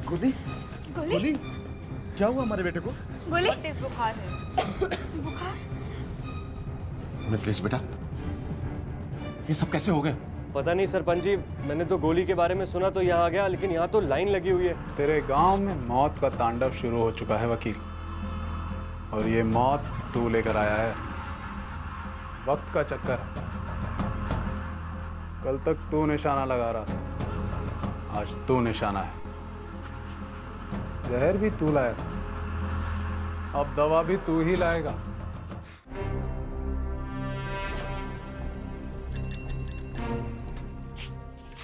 गोली? गोली? गोली? क्या हुआ हमारे बेटे को? गोली? तेज बुखार है। बुखार? मिथिलेश बेटा, ये सब कैसे हो गया? पता नहीं सरपंच जी, मैंने तो गोली के बारे में सुना तो यहाँ आ गया, लेकिन यहाँ तो लाइन लगी हुई है। तेरे गांव में मौत का तांडव शुरू हो चुका है वकील, और ये मौत तू लेकर आया है। वक्त का चक्कर है। कल तक तू निशाना लगा रहा था, आज तू निशाना है। जहर भी तू लाया, अब दवा भी तू ही लाएगा।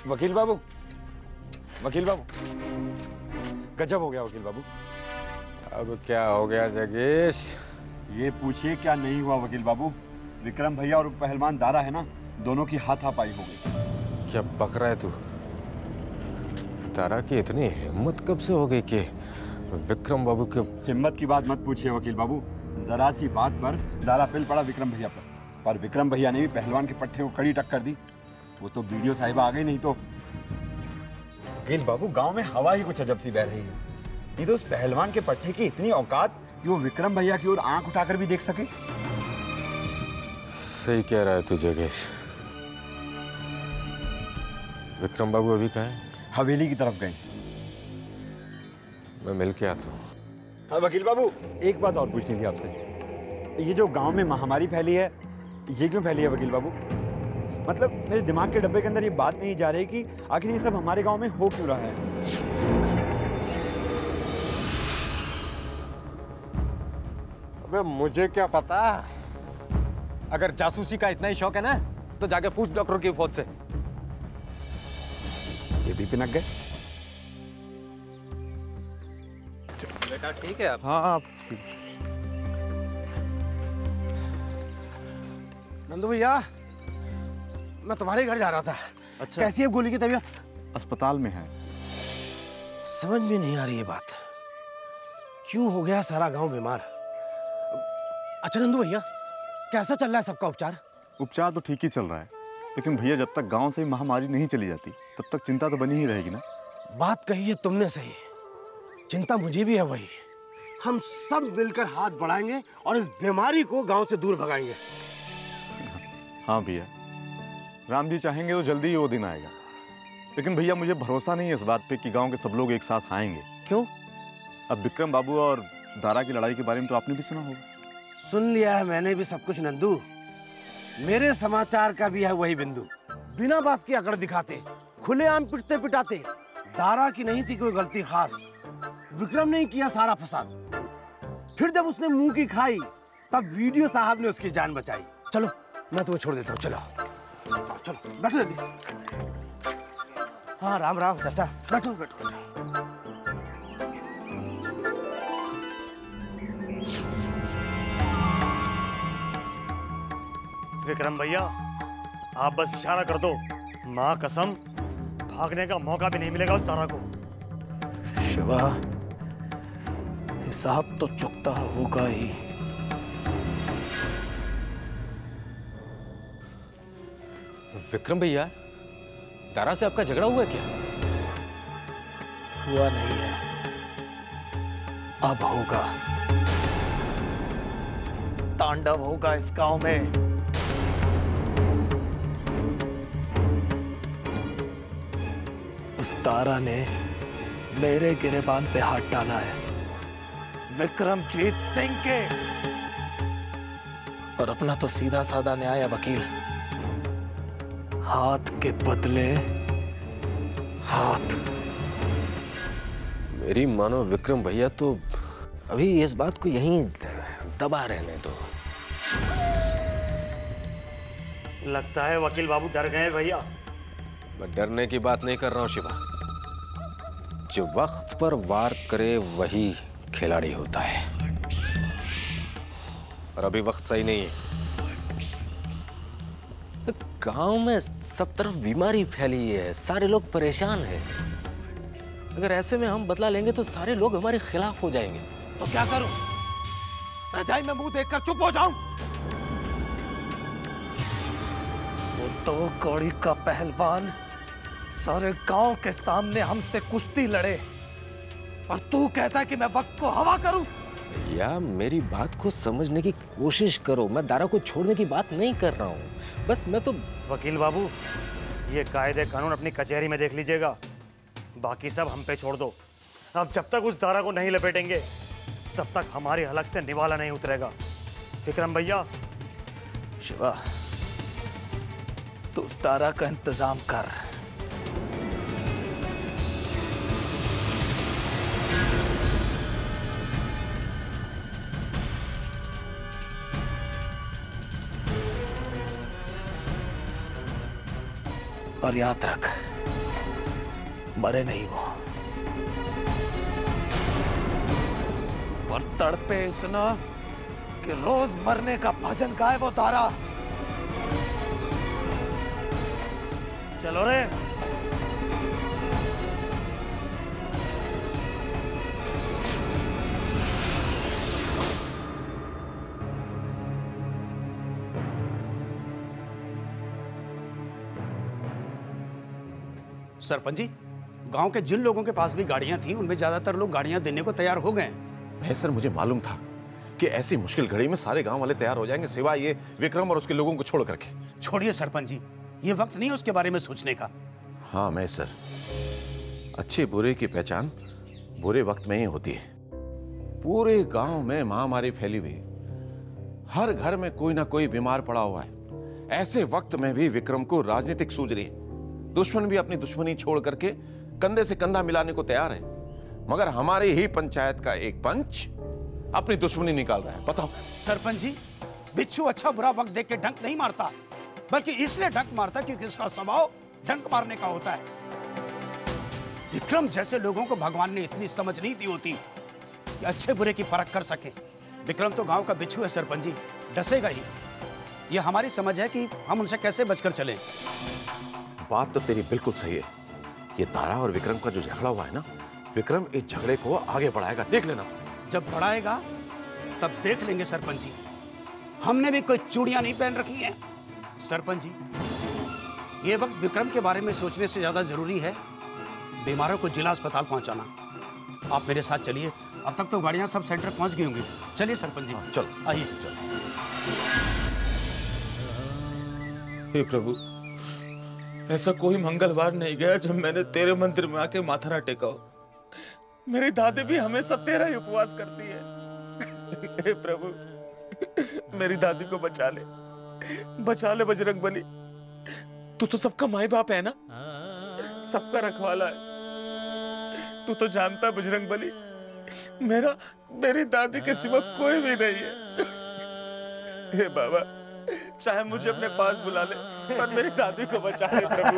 वकील बाबू, वकील बाबू, गजब हो गया वकील बाबू। अब क्या हो गया जगेश? ये पूछिए क्या नहीं हुआ वकील बाबू। विक्रम भैया और पहलवान दारा है ना, दोनों की हाथापाई हो गई। क्या बक रहा है तू? तारा की इतनी हिम्मत कब से हो गई कि विक्रम बाबू के? हिम्मत की बात मत पूछिए वकील बाबू, जरा सी बात पर दारा पिल पड़ा विक्रम भैया पर विक्रम भैया ने भी पहलवान के पट्टे को कड़ी टक्कर दी। वो तो वीडियो साहिबा आ गई, नहीं तो वकील बाबू गांव में हवा ही कुछ अजब सी बह रही है। नहीं तो उस पहलवान के पट्टे की इतनी औकात कि वो विक्रम भैया की ओर आंख उठाकर भी देख सके। सही कह रहा है तू जगेश। विक्रम बाबू अभी कहाँ है? हवेली की तरफ गए। मैं मिल के आता हूँ। हाँ वकील बाबू, एक बात और पूछनी थी आपसे। ये जो गांव में महामारी फैली है, ये क्यों फैली है वकील बाबू? मतलब मेरे दिमाग के डब्बे के अंदर ये बात नहीं जा रही कि आखिर ये सब हमारे गांव में हो क्यों रहा है। अबे मुझे क्या पता? अगर जासूसी का इतना ही शौक है ना, तो जाके पूछ डॉक्टर की फौज से। ये भी पिनक गए। बेटा ठीक है आप? हाँ नंदू भैया, मैं तुम्हारे घर जा रहा था। अच्छा। कैसी है गोली की तबीयत? अस्पताल में है। समझ में नहीं आ रही ये बात, क्यों हो गया सारा गांव बीमार। अच्छा नंदू भैया, कैसा चल रहा है सबका उपचार? उपचार तो ठीक ही चल रहा है, लेकिन भैया जब तक गांव से ही महामारी नहीं चली जाती तब तक चिंता तो बनी ही रहेगी ना। बात कही है तुमने सही, चिंता मुझे भी है वही। हम सब मिलकर हाथ बढ़ाएंगे और इस बीमारी को गांव से दूर भगाएंगे। हाँ भैया, राम जी चाहेंगे तो जल्दी ही वो दिन आएगा। लेकिन भैया मुझे भरोसा नहीं है इस बात पे कि गांव के सब लोग एक साथ आएंगे। क्यों? अब विक्रम बाबू और दारा की लड़ाई के बारे में तो आपने भी सुना होगा। सुन लिया है मैंने भी सब कुछ नंदू। मेरे समाचार का भी है वही बिंदु। बिना बात की अकड़ दिखाते, खुलेआम पिटते पिटाते। दारा की नहीं थी कोई गलती खास, विक्रम ने ही किया सारा फसाद। फिर जब उसने मुंह की खाई तब वीडियो साहब ने उसकी जान बचाई। चलो मैं तुम्हें छोड़ देता हूँ, चलो चलो बैठो जल्दी से। हाँ राम राम चाचा, बैठो बैठो बैठो। विक्रम भैया, आप बस इशारा कर दो, माँ कसम भागने का मौका भी नहीं मिलेगा उस तारा को। शिवा, हिसाब तो चुकता होगा ही। विक्रम भैया, दारा से आपका झगड़ा हुआ क्या? हुआ नहीं है, अब होगा। तांडव होगा इस गांव में। उस तारा ने मेरे गिरेबान पे हाथ डाला है, विक्रमजीत सिंह के। और अपना तो सीधा साधा न्याय है वकील, हाथ के बदले हाथ। मेरी मानो विक्रम भैया तो अभी इस बात को यहीं दबा रहने दो। लगता है वकील बाबू डर गए भैया। मैं डरने की बात नहीं कर रहा हूं शिवा। जो वक्त पर वार करे वही खिलाड़ी होता है, और अभी वक्त सही नहीं है। गांव में सब तरफ बीमारी फैली है, सारे लोग परेशान हैं। अगर ऐसे में हम बदला लेंगे तो सारे लोग हमारे खिलाफ हो जाएंगे। तो क्या करूं? रजाई में मुंह देखकर चुप हो जाऊं? वो दो कौड़ी का पहलवान सारे गांव के सामने हमसे कुश्ती लड़े, और तू कहता है कि मैं वक्त को हवा करूं? या मेरी बात को समझने की कोशिश करो। मैं दारा को छोड़ने की बात नहीं कर रहा हूँ, बस मैं तो। वकील बाबू, ये कायदे कानून अपनी कचहरी में देख लीजिएगा, बाकी सब हम पे छोड़ दो। अब जब तक उस दारा को नहीं लपेटेंगे तब तक हमारी हलक से निवाला नहीं उतरेगा। विक्रम भैया। शिवा, तू उस दारा का इंतजाम कर। और याद रख, मरे नहीं वो, पर तड़पे इतना कि रोज मरने का भजन गाए वो दारा। चलो रे। सरपंच जी, गांव के जिन लोगों के पास भी गाड़ियां थी उनमें ज्यादातर लोग गाड़ियां देने को तैयार हो गए। नहीं सर, मुझे मालूम था कि ऐसी मुश्किल घड़ी में सारे गांव वाले तैयार हो जाएंगे, सिवाय ये विक्रम और उसके लोगों को छोड़ करके। छोड़िए सरपंच जी, ये वक्त नहीं है उसके बारे में सोचने का। हाँ मैं सर, अच्छे बुरे की पहचान बुरे वक्त में ही होती है। पूरे गांव में महामारी फैली हुई, हर घर में कोई ना कोई बीमार पड़ा हुआ है। ऐसे वक्त में भी विक्रम को राजनीतिक सूझ रही है। दुश्मन भी अपनी दुश्मनी छोड़ करके कंधे से कंधा मिलाने को तैयार है, मगर हमारी ही पंचायत का एक पंच अपनी दुश्मनी निकाल रहा है। बताओ सरपंच जी, बिच्छू अच्छा बुरा वक्त देख के डंक नहीं मारता, बल्कि इसलिए डंक मारता क्योंकि इसका स्वभाव डंक मारने का होता है। विक्रम जैसे लोगों को भगवान ने इतनी समझ नहीं दी होती कि अच्छे बुरे की परख कर सके। विक्रम तो गांव का बिच्छू है सरपंच जी, डसेगा ही। ये हमारी समझ है कि हम उनसे कैसे बचकर चलें। बात तो तेरी बिल्कुल सही है। ये दारा और विक्रम का जो झगड़ा हुआ है ना, विक्रम इस झगड़े को आगे बढ़ाएगा, देख लेना। जब बढ़ाएगा तब देख लेंगे सरपंच जी। हमने भी कोई चूड़ियां नहीं पहन रखी हैं। सरपंच जी, ये वक्त विक्रम के बारे में सोचने से ज्यादा जरूरी है बीमारों को जिला अस्पताल पहुंचाना। आप मेरे साथ चलिए, अब तक तो गाड़ियां सब सेंटर पहुंच गई होंगी। चलिए सरपंच जी, चलो आइए। हे प्रभु, ऐसा कोई मंगलवार नहीं गया जब मैंने तेरे मंदिर में आके माथा ना टेका हो। मेरी दादी भी हमेशा तेरा ही उपवास करती है। हे प्रभु, मेरी दादी को बचा ले बजरंग बली। तू तो सबका माई बाप है ना, सबका रखवाला है। तू तो जानता है बजरंग बली, मेरी दादी के सिवा कोई भी नहीं है। हे बाबा, चाहे मुझे अपने पास बुला ले, पर मेरी दादी को बचा ले प्रभु।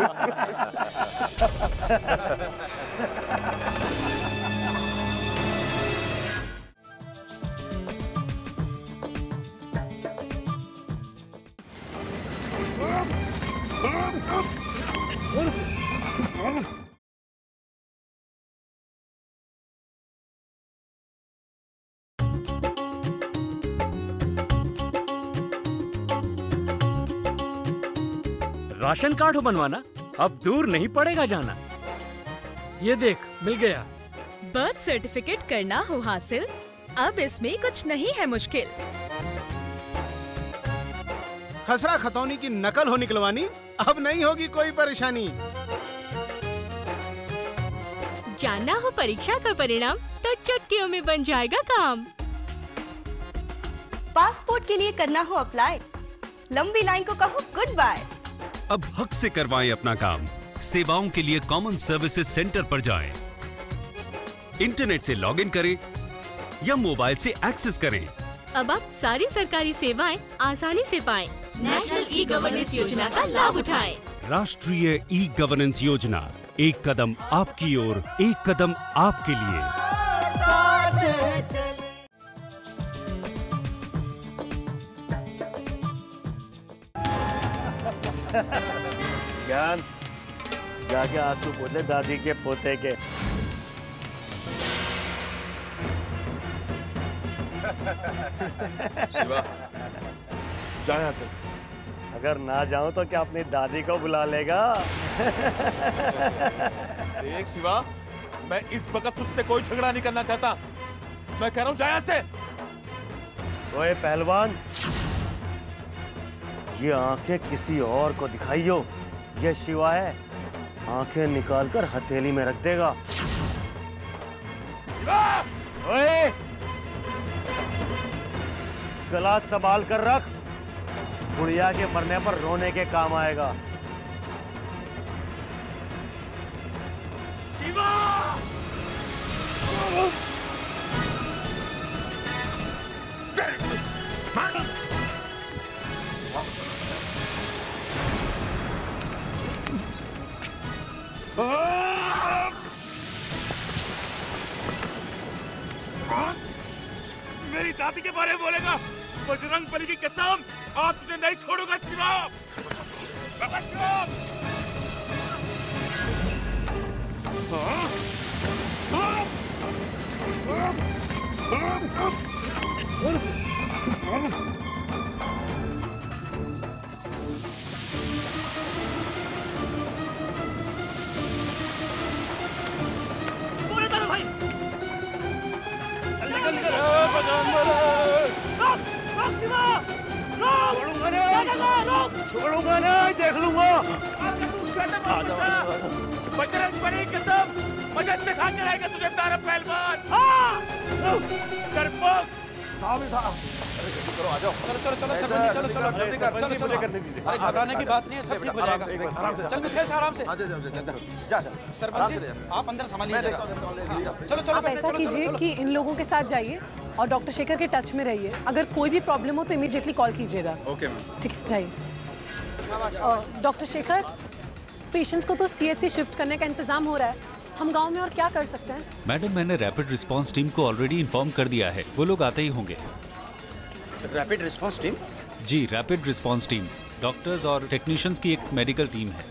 राशन कार्ड हो बनवाना, अब दूर नहीं पड़ेगा जाना। ये देख, मिल गया। बर्थ सर्टिफिकेट करना हो हासिल, अब इसमें कुछ नहीं है मुश्किल। खसरा खतौनी की नकल हो निकलवानी, अब नहीं होगी कोई परेशानी। जानना हो परीक्षा का परिणाम, तो चुटकियों में बन जाएगा काम। पासपोर्ट के लिए करना हो अप्लाई, लंबी लाइन को कहो गुड बाय। अब हक से करवाएं अपना काम। सेवाओं के लिए कॉमन सर्विसेज सेंटर पर जाएं। इंटरनेट से लॉगिन करें या मोबाइल से एक्सेस करें। अब आप सारी सरकारी सेवाएं आसानी से पाएं। नेशनल ई गवर्नेंस योजना का लाभ उठाएं। राष्ट्रीय ई गवर्नेंस योजना, एक कदम आपकी ओर, एक कदम आपके लिए। ज्ञान, जाके आंसू पोते दादी के पोते के। शिवा, जा यहाँ से। अगर ना जाऊं तो क्या अपनी दादी को बुला लेगा? देख शिवा, मैं इस वक्त तुझसे कोई झगड़ा नहीं करना चाहता। मैं कह रहा हूं जा यहां से। ओए पहलवान, ये आंखें किसी और को दिखाइयो। ये शिवा है, आंखें निकालकर हथेली में रख देगा। ओए, गला संभाल कर रख, बुढ़िया के मरने पर रोने के काम आएगा। शिवा! मेरी दादी के बारे में बोलेगा? बजरंग बली की कसम, आज तुझे नहीं छोड़ूंगा शिवा। छोड़ूंगा नहीं, देख लूंगा। बजरंग बली की कसम, मदद दिखा के रहेगा तुझे तारा पहलवान। करो, आ जाओ। चलो चलो चलो सरपंच जी, चलो चलो जल्दी कर, चलो चलो। अरे घबराने की बात नहीं है, सब ठीक हो जाएगा। चल मिथिलेश आराम से। सरपंच जी आप अंदर संभालिए जरा। चलो चलो। आप ऐसा कीजिए कि इन लोगों के साथ जाइए और डॉक्टर शेखर के टच में रहिए। अगर कोई भी प्रॉब्लम हो तो इमीडिएटली कॉल कीजिएगा। Okay ma'am. ठीक है, जाइए। डॉक्टर शेखर, पेशेंट्स को तो सीएचसी शिफ्ट करने का इंतजाम हो रहा है। हम गांव में और क्या कर सकते हैं? मैडम, मैंने रैपिड रिस्पांस टीम को ऑलरेडी इन्फॉर्म कर दिया है, वो लोग आते ही होंगे। Rapid response team? जी, रैपिड रिस्पांस टीम डॉक्टर्स और टेक्नीशियंस की एक मेडिकल टीम है।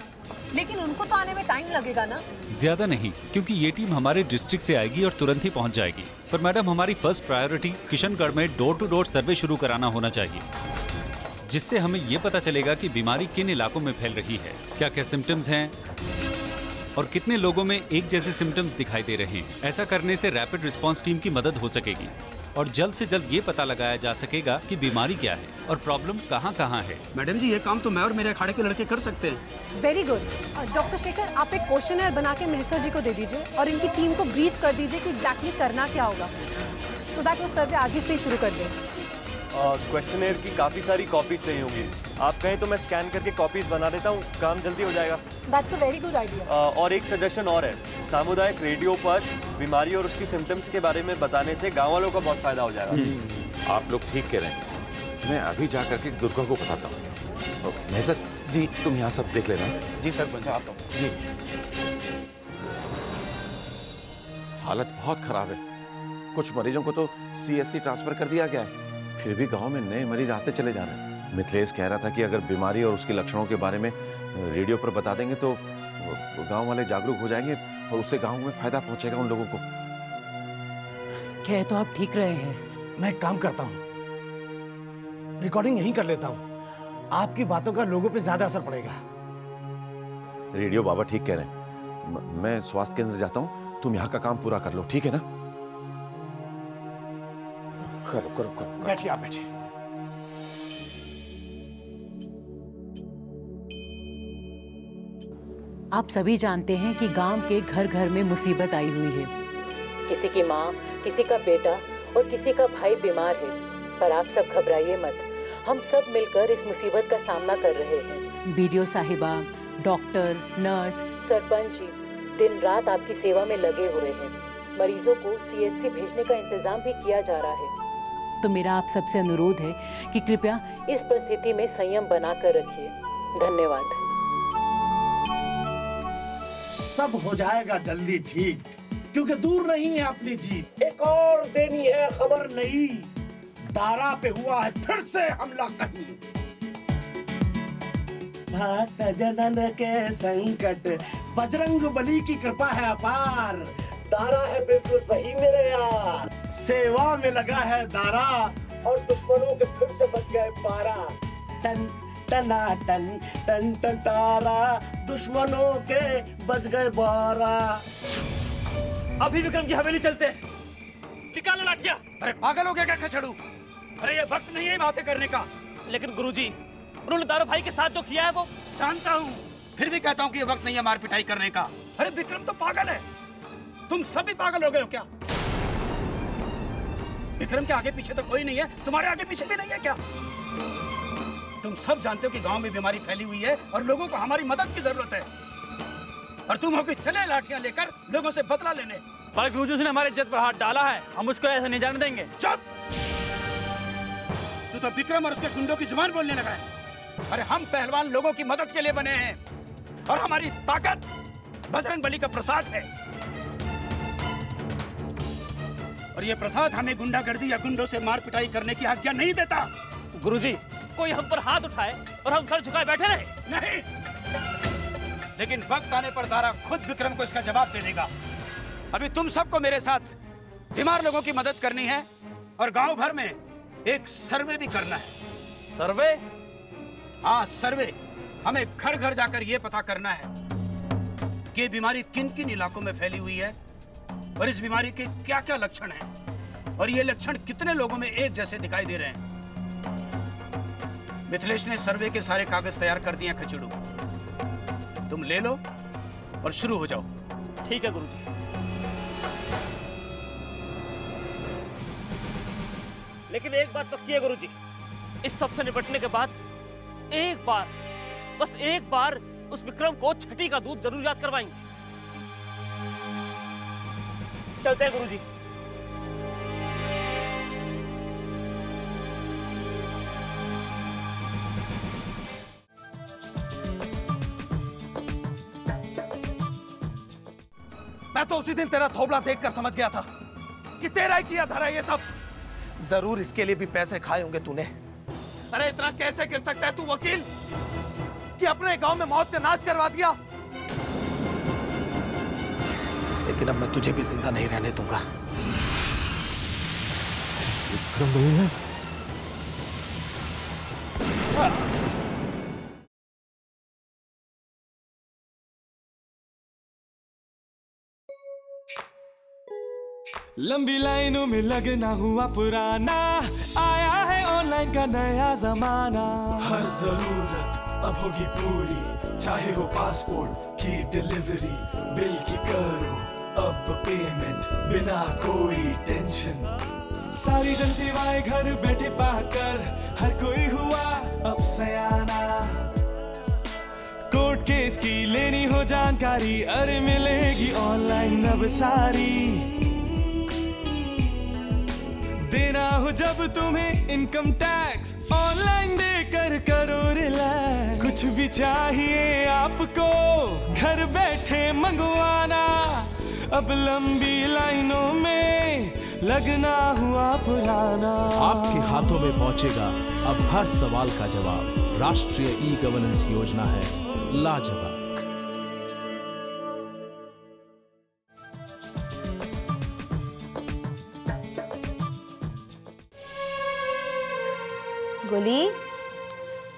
लेकिन उनको तो आने में टाइम लगेगा ना? ज्यादा नहीं, क्योंकि ये टीम हमारे डिस्ट्रिक्ट से आएगी और तुरंत ही पहुंच जाएगी। पर मैडम, हमारी फर्स्ट प्रायोरिटी किशनगढ़ में डोर टू डोर सर्वे शुरू कराना होना चाहिए, जिससे हमें ये पता चलेगा कि बीमारी किन इलाकों में फैल रही है, क्या क्या सिम्टम्स हैं और कितने लोगों में एक जैसे सिम्टम्स दिखाई दे रहे हैं। ऐसा करने से रैपिड रिस्पांस टीम की मदद हो सकेगी और जल्द से जल्द ये पता लगाया जा सकेगा कि बीमारी क्या है और प्रॉब्लम कहाँ है। मैडम जी, ये काम तो मैं और मेरे अखाड़े के लड़के कर सकते हैं। Very good. डॉक्टर शेखर, आप एक क्वेश्चनर बना के मेहसर जी को दे दीजिए और इनकी टीम को ब्रीफ कर दीजिए कि एग्जैक्टली करना क्या होगा, सो दैट वो सर्वे आज ही से ही शुरू कर दें। क्वेश्चनेयर की काफ़ी सारी कॉपीज चाहिए होंगी। आप कहें तो मैं स्कैन करके कॉपीज बना देता हूँ, काम जल्दी हो जाएगा। That's a very good idea. और एक सजेशन और है, सामुदायिक रेडियो पर बीमारी और उसकी सिम्टम्स के बारे में बताने से गांव वालों का बहुत फायदा हो जाएगा। आप लोग ठीक कह रहे हैं। मैं अभी जा करके दुर्गा को बताता हूँ। महसर जी, तुम यहाँ सब देख लेना। जी सरपंच, आता हूँ। जी। हालत बहुत खराब है। कुछ मरीजों को तो सीएससी ट्रांसफर कर दिया गया है, फिर भी गांव में नए मरीज आते चले जा रहे हैं। मिथिलेश कह रहा था कि अगर बीमारी और उसके लक्षणों के बारे में रेडियो पर बता देंगे तो गांव वाले जागरूक हो जाएंगे और उससे गांव में फायदा पहुंचेगा उन लोगों को। कह तो आप ठीक रहे हैं। मैं एक काम करता हूँ, रिकॉर्डिंग यहीं कर लेता हूँ। आपकी बातों का लोगों पे ज्यादा असर पड़ेगा। रेडियो बाबा ठीक कह रहे हैं। मैं स्वास्थ्य केंद्र जाता हूँ, तुम यहाँ का काम पूरा कर लो, ठीक है ना? करो करो करो। बैठिए, आप बैठिए। आप सभी जानते हैं कि गांव के घर घर में मुसीबत आई हुई है। किसी की माँ, किसी का बेटा और किसी का भाई बीमार है। पर आप सब घबराइए मत, हम सब मिलकर इस मुसीबत का सामना कर रहे हैं। बीडीओ साहिबा, डॉक्टर, नर्स, सरपंच जी दिन रात आपकी सेवा में लगे हुए हैं। मरीजों को सीएचसी भेजने का इंतजाम भी किया जा रहा है। तो मेरा आप सबसे अनुरोध है कि कृपया इस परिस्थिति में संयम बनाकर रखिए। धन्यवाद। सब हो जाएगा जल्दी ठीक, क्योंकि दूर नहीं है अपनी जीत। एक और देनी है खबर नहीं, दारा पे हुआ है फिर से हमला कहीं। भक्त जनन के संकट, बजरंग बली की कृपा है अपार। दारा है बिल्कुल सही मेरे यार, सेवा में लगा है दारा और दुश्मनों के फिर से बच गए 12। टन टना टन टन टन तारा, दुश्मनों के बच गए 12। अभी विक्रम की हवेली चलते हैं। निकालो लाठियां। अरे पागल हो गया क्या खचड़ू? अरे ये वक्त नहीं है बातें करने का। लेकिन गुरुजी, उन्होंने दारू भाई के साथ जो किया है वो जानता हूँ, फिर भी कहता हूँ कि ये वक्त नहीं है मार पिटाई करने का। अरे विक्रम तो पागल है। तुम सब भी पागल हो गए हो क्या? विक्रम के आगे पीछे तो कोई नहीं है, तुम्हारे आगे पीछे भी नहीं है क्या? तुम सब जानते हो कि गांव में बीमारी फैली हुई है और लोगों को हमारी मदद की जरूरत है, और तुम हो कि चले लाठियां लेकर लोगों से बदला लेने। पर गुरुजी ने हमारे इज्जत पर हाथ डाला है, हम उसको ऐसे नहीं जाने देंगे। चुप! तू तो विक्रम और उसके गुंडों की जुबान बोलने लगा है। अरे हम पहलवान लोगों की मदद के लिए बने हैं, और हमारी ताकत बजरंगबली का प्रसाद है, और ये प्रसाद हमें गुंडागर्दी या गुंडों से मार पिटाई करने की आज्ञा नहीं देता। गुरुजी, कोई हम पर हाथ उठाए और हम सर झुकाए बैठे रहे? नहीं, लेकिन वक्त आने पर दारा खुद विक्रम को इसका जवाब दे देगा। अभी तुम सबको मेरे साथ बीमार लोगों की मदद करनी है, और गांव भर में एक सर्वे भी करना है। सर्वे? हाँ, सर्वे। हमें घर घर जाकर यह पता करना है कि ये बीमारी किन किन इलाकों में फैली हुई है, और इस बीमारी के क्या क्या लक्षण हैं, और ये लक्षण कितने लोगों में एक जैसे दिखाई दे रहे हैं। मिथिलेश ने सर्वे के सारे कागज तैयार कर दिए हैं खचड़ू, तुम ले लो और शुरू हो जाओ। ठीक है गुरुजी। लेकिन एक बात पक्की है गुरुजी, इस सब से निपटने के बाद एक बार, बस एक बार उस विक्रम को छठी का दूध जरूर याद करवाएंगे। चलते हैं गुरुजी। मैं तो उसी दिन तेरा थोबड़ा देखकर समझ गया था कि तेरा ही किया धरा ये सब। जरूर इसके लिए भी पैसे खाए होंगे तूने। अरे इतना कैसे गिर सकता है तू वकील, कि अपने गांव में मौत का नाच करवा दिया? लेकिन अब मैं तुझे भी जिंदा नहीं रहने दूंगा। विक्रम भैया, लंबी लाइनों में लगना हुआ पुराना, आया है ऑनलाइन का नया जमाना। हर जरूरत अब होगी पूरी, चाहे हो पासपोर्ट की डिलीवरी, बिल की करो अब पेमेंट बिना कोई टेंशन। सारी जन सेवाएं घर बैठे पाकर हर कोई हुआ अब सयाना। कोर्ट केस की लेनी हो जानकारी, अरे मिलेगी ऑनलाइन अब सारी। देना हो जब तुम्हें इनकम टैक्स, ऑनलाइन देकर करो रिलैक्स। कुछ भी चाहिए आपको घर बैठे मंगवाना, अब लंबी लाइनों में लगना हुआ पुराना। आपके हाथों में पहुंचेगा अब हर सवाल का जवाब। राष्ट्रीय ई गवर्नेंस योजना है लाजवाब। गोली,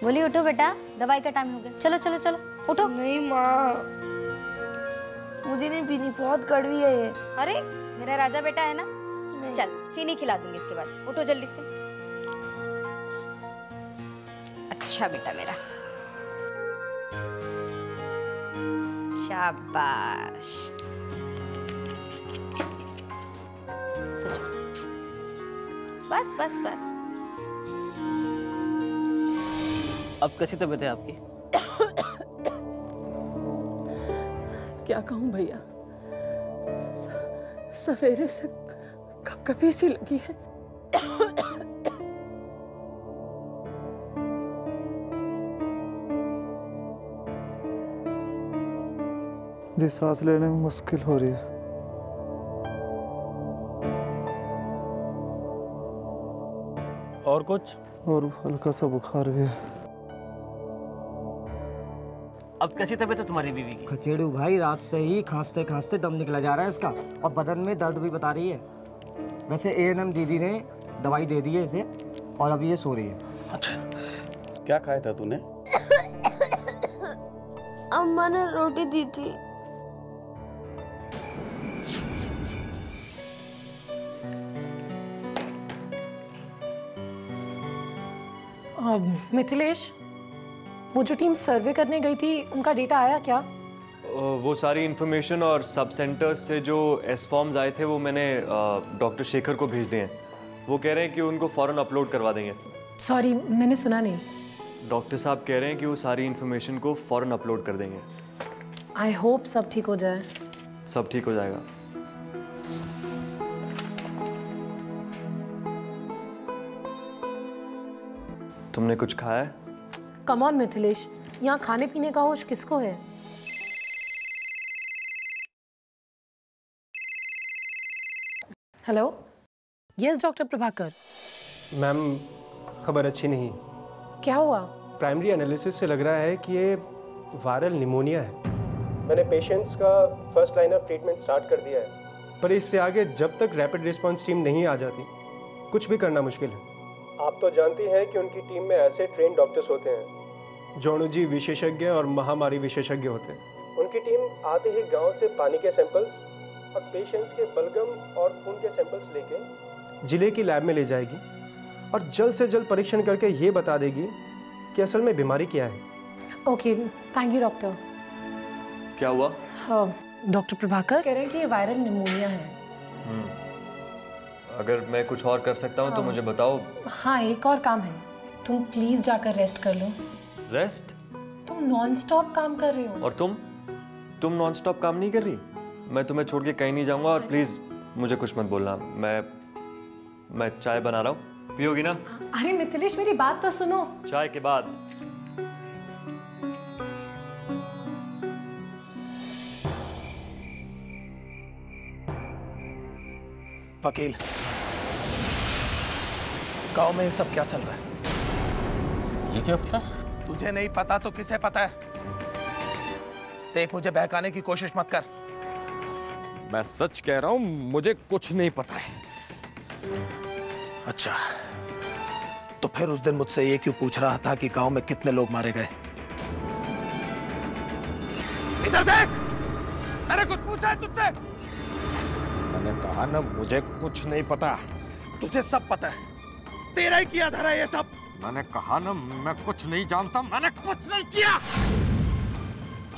गोली उठो बेटा, दवाई का टाइम हो गया। चलो चलो चलो उठो। नहीं माँ, मुझे नहीं पीनी, बहुत कड़वी है ये। अरे मेरा राजा बेटा है ना, चल चीनी खिला दूंगी इसके बाद। उठो जल्दी से। अच्छा बेटा मेरा, शाबाश। सो जाओ। बस बस बस। अब कैसी तबीयत है आपकी? क्या कहूँ भैया, सवेरे से कभी सी लगी है। जी सांस लेने में मुश्किल हो रही है। और कुछ? और हल्का सा बुखार भी है। अब कैसी तबीयत है तुम्हारी बीवी की? खचेड़ू भाई, रात से ही खांसते खांसते दम निकला जा रहा है इसका, और बदन में दर्द भी बता रही है। वैसे एएनएम दीदी ने दवाई दे दी है इसे, और अभी ये सो रही है। अच्छा, क्या खाया था तूने? अम्मा ने रोटी दी थी। मिथिलेश, वो जो टीम सर्वे करने गई थी उनका डेटा आया क्या? वो सारी इन्फॉर्मेशन और सब सेंटर्स से जो एस फॉर्म्स आए थे वो मैंने डॉक्टर शेखर को भेज दिए हैं। वो कह रहे हैं कि उनको फौरन अपलोड करवा देंगे। सॉरी, मैंने सुना नहीं। डॉक्टर साहब कह रहे हैं कि वो सारी इन्फॉर्मेशन को फौरन अपलोड कर देंगे। आई होप सब ठीक हो जाए। सब ठीक हो जाएगा। तुमने कुछ खाया है? कम ऑन मिथिलेश, यहाँ खाने पीने का होश किसको है? Hello, yes doctor Prabhakar. Ma'am, खबर अच्छी नहीं। क्या हुआ? प्राइमरी एनालिसिस से लग रहा है कि ये वायरल निमोनिया है। मैंने पेशेंट्स का first line of treatment start कर दिया है, पर इससे आगे जब तक रैपिड रिस्पांस टीम नहीं आ जाती कुछ भी करना मुश्किल है। आप तो जानती हैं कि उनकी टीम में ऐसे ट्रेन डॉक्टर्स होते हैं जो अणुजीव विशेषज्ञ और महामारी विशेषज्ञ होते हैं। उनकी टीम आते ही गांव से पानी के सैंपल्स और पेशेंट्स के बलगम और खून के सैंपल्स लेके जिले की लैब में ले जाएगी और जल्द से जल्द परीक्षण करके ये बता देगी कि असल में बीमारी क्या है। Okay, thank you doctor. क्या हुआ? डॉक्टर प्रभाकर कह रहे हैं कि ये वायरल निमोनिया है। अगर मैं कुछ और कर सकता हूँ तो मुझे बताओ। हाँ, एक और काम है, तुम प्लीज जाकर रेस्ट कर लो। रेस्ट? तुम नॉन स्टॉप काम कर रहे हो। और तुम नॉन स्टॉप काम नहीं कर रही? मैं तुम्हें छोड़ के कहीं नहीं जाऊंगा और प्लीज मुझे कुछ मत बोलना। मैं चाय बना रहा हूँ, पियोगी ना? अरे मिथिलेश, मेरी बात तो सुनो। चाय के बाद। वकील, गांव में ये सब क्या चल रहा है? ये क्या पता? तुझे नहीं पता तो किसे पता है? देख, मुझे बहकाने की कोशिश मत कर। मैं सच कह रहा हूं, मुझे कुछ नहीं पता है। अच्छा, तो फिर उस दिन मुझसे ये क्यों पूछ रहा था कि गांव में कितने लोग मारे गए? इधर देख, मैंने कुछ पूछा है तुझसे? मैंने कहा ना, मुझे कुछ नहीं पता। तुझे सब पता है, तेरा ही किया धरा ये सब। मैंने कहा ना, मैं कुछ नहीं जानता, मैंने कुछ नहीं किया।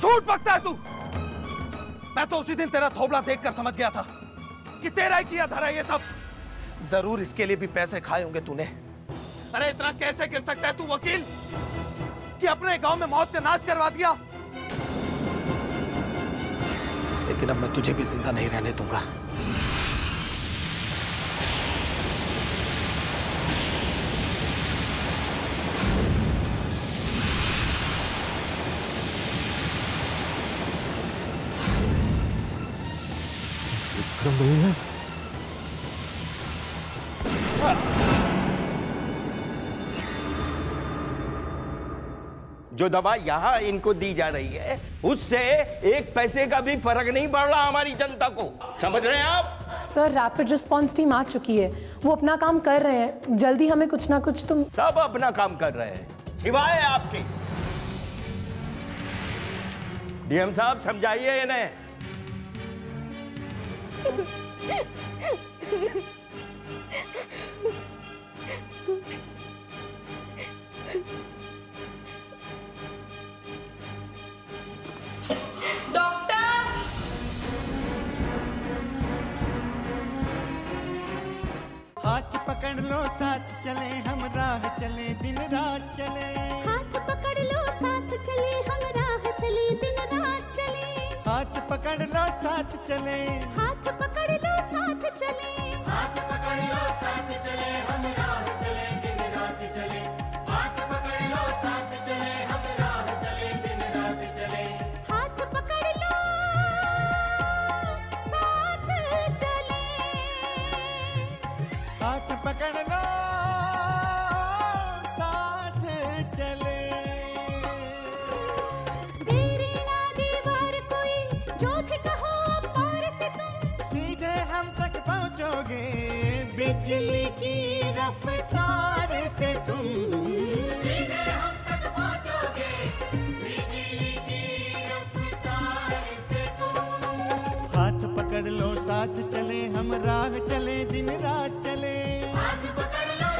झूठ बकता है तू। मैं तो उसी दिन तेरा थोबड़ा देखकर समझ गया था कि तेरा ही किया धरा ये सब। जरूर इसके लिए भी पैसे खाए होंगे तूने। अरे इतना कैसे गिर सकता है तू वकील, कि अपने गांव में मौत का नाच करवा दिया? लेकिन अब मैं तुझे भी जिंदा नहीं रहने दूंगा। जो दवा यहाँ इनको दी जा रही है उससे एक पैसे का भी फर्क नहीं पड़ रहा हमारी जनता को, समझ रहे हैं आप? सर, रैपिड रिस्पांस टीम आ चुकी है, वो अपना काम कर रहे हैं। जल्दी हमें कुछ ना कुछ तुम। सब अपना काम कर रहे हैं सिवाय आपके। डीएम साहब, समझाइए इन्हें। हाथ पकड़ लो साथ चले हम राह चले दिन रात चले। हाथ पकड़ लो साथ चले हम राह चले दिन रात चले। हाथ पकड़ लो साथ चले। हाथ पकड़ लो साथ चले। हाथ पकड़ लो साथ चले हम राह चले दिन रात चले। हाथ पकड़ लो साथ चले हम राह चले दिन रात चले। हाथ पकड़ लो साथ चले। हाथ पकड़ लो साथ चले। तेरी ना दीवार कोई जो भी कहो पार से तुम सीधे हम तक पहुंचोगे बिजली की रफ्तार से तुम। सीधे हम तक पहुंचोगे बिजली की रफ्तार से तुम। हाथ पकड़ लो साथ चले हम राह चले दिन रात चले। हाथ पकड़ लो